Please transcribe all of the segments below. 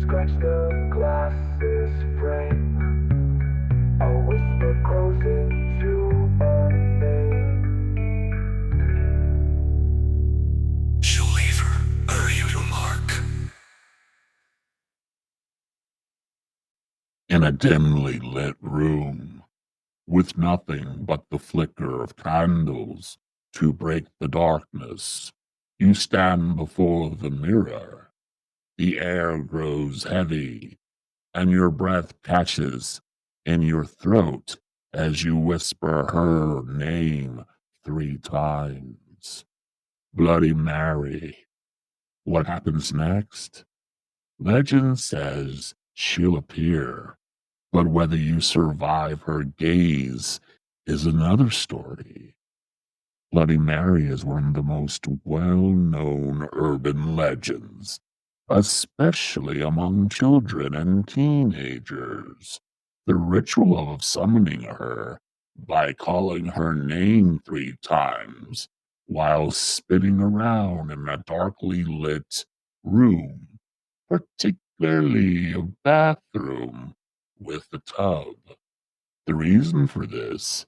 scratch the glasses frame. A whisper grows into a name. She'll leave her usual mark. In a dimly lit room, with nothing but the flicker of candles to break the darkness, you stand before the mirror. The air grows heavy, and your breath catches in your throat as you whisper her name 3 times. Bloody Mary. What happens next? Legend says she'll appear, but whether you survive her gaze is another story. Bloody Mary is one of the most well-known urban legends, especially among children and teenagers. The ritual of summoning her by calling her name 3 times while spinning around in a darkly lit room, particularly a bathroom with a tub. The reason for this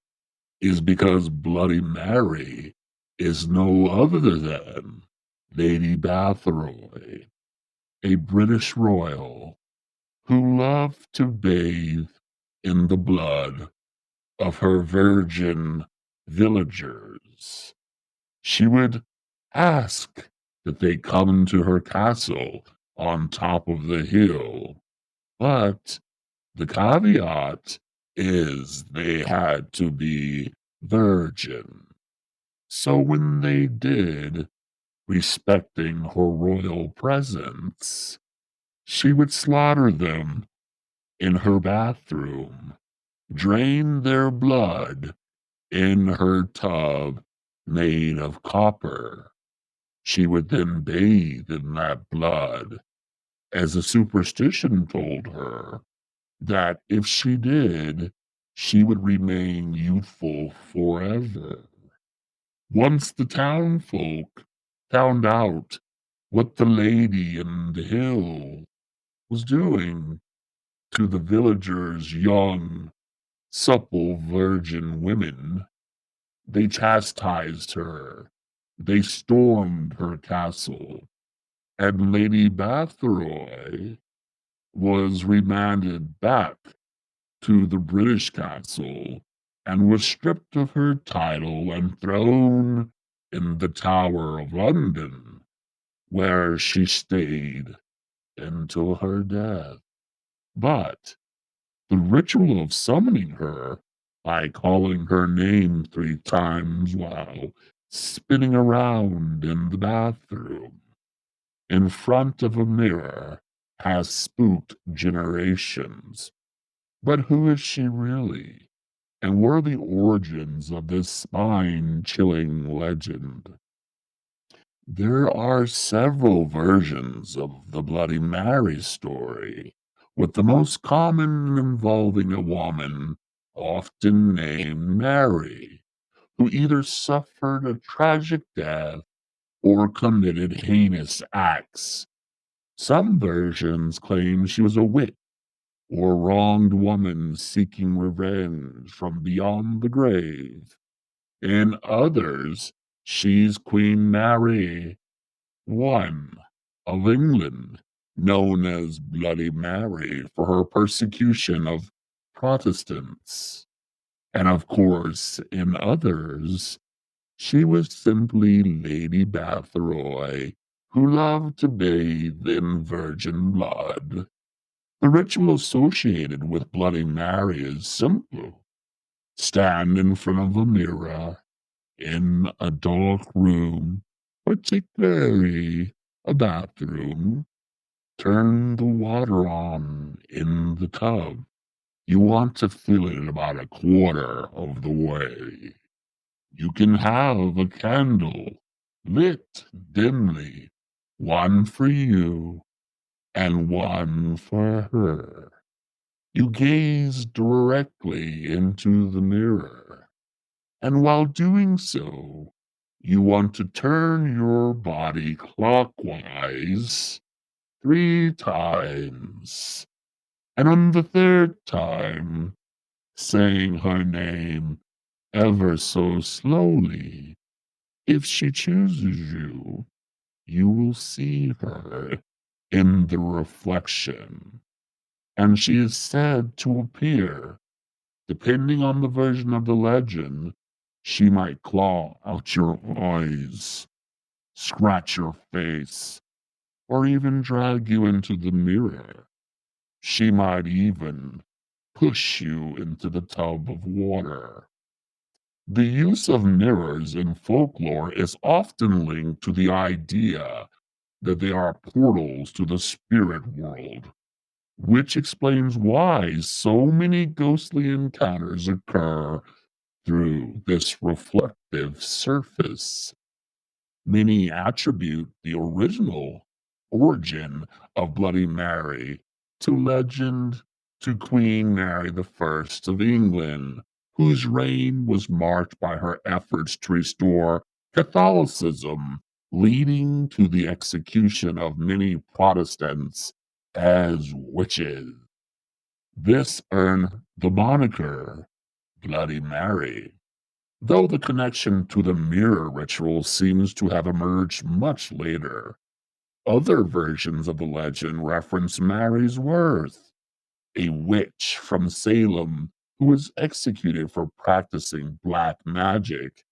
is because Bloody Mary is no other than Lady Bathroy, a British royal who loved to bathe in the blood of her virgin villagers. She would ask that they come to her castle on top of the hill, but the caveat is they had to be virgin. So when they did, respecting her royal presence, she would slaughter them in her bathroom, drain their blood in her tub made of copper. She would then bathe in that blood, as a superstition told her that if she did, she would remain youthful forever. Once the townfolk found out what the lady in the hill was doing to the villagers' young, supple virgin women, they chastised her. They stormed her castle, and Lady Bathroy was remanded back to the British castle and was stripped of her title and thrown in the Tower of London, where she stayed until her death. But the ritual of summoning her by calling her name 3 times while spinning around in the bathroom in front of a mirror has spooked generations. But who is she really? And what are the origins of this spine-chilling legend? There are several versions of the Bloody Mary story, with the most common involving a woman, often named Mary, who either suffered a tragic death or committed heinous acts. Some versions claim she was a witch or wronged woman seeking revenge from beyond the grave. In others, she's Queen Mary I of England, known as Bloody Mary for her persecution of Protestants. And of course, in others, she was simply Lady Bathroy, who loved to bathe in virgin blood. The ritual associated with Bloody Mary is simple. Stand in front of a mirror in a dark room, particularly a bathroom. Turn the water on in the tub. You want to fill it about a quarter of the way. You can have a candle lit dimly, one for you and one for her. You gaze directly into the mirror, and while doing so, you want to turn your body clockwise 3 times, and on the third time, saying her name ever so slowly. If she chooses you, you will see her in the reflection, and she is said to appear. Depending on the version of the legend, she might claw out your eyes, scratch your face, or even drag you into the mirror. She might even push you into the tub of water. The use of mirrors in folklore is often linked to the idea that they are portals to the spirit world, which explains why so many ghostly encounters occur through this reflective surface. Many attribute the original origin of Bloody Mary to legend, to Queen Mary I of England, whose reign was marked by her efforts to restore Catholicism, leading to the execution of many Protestants as witches. This earned the moniker Bloody Mary, though the connection to the mirror ritual seems to have emerged much later. Other versions of the legend reference Mary's Worth, a witch from Salem who was executed for practicing black magic.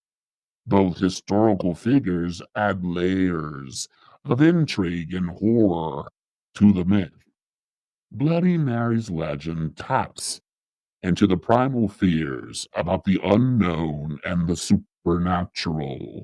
Both historical figures add layers of intrigue and horror to the myth. Bloody Mary's legend taps into the primal fears about the unknown and the supernatural.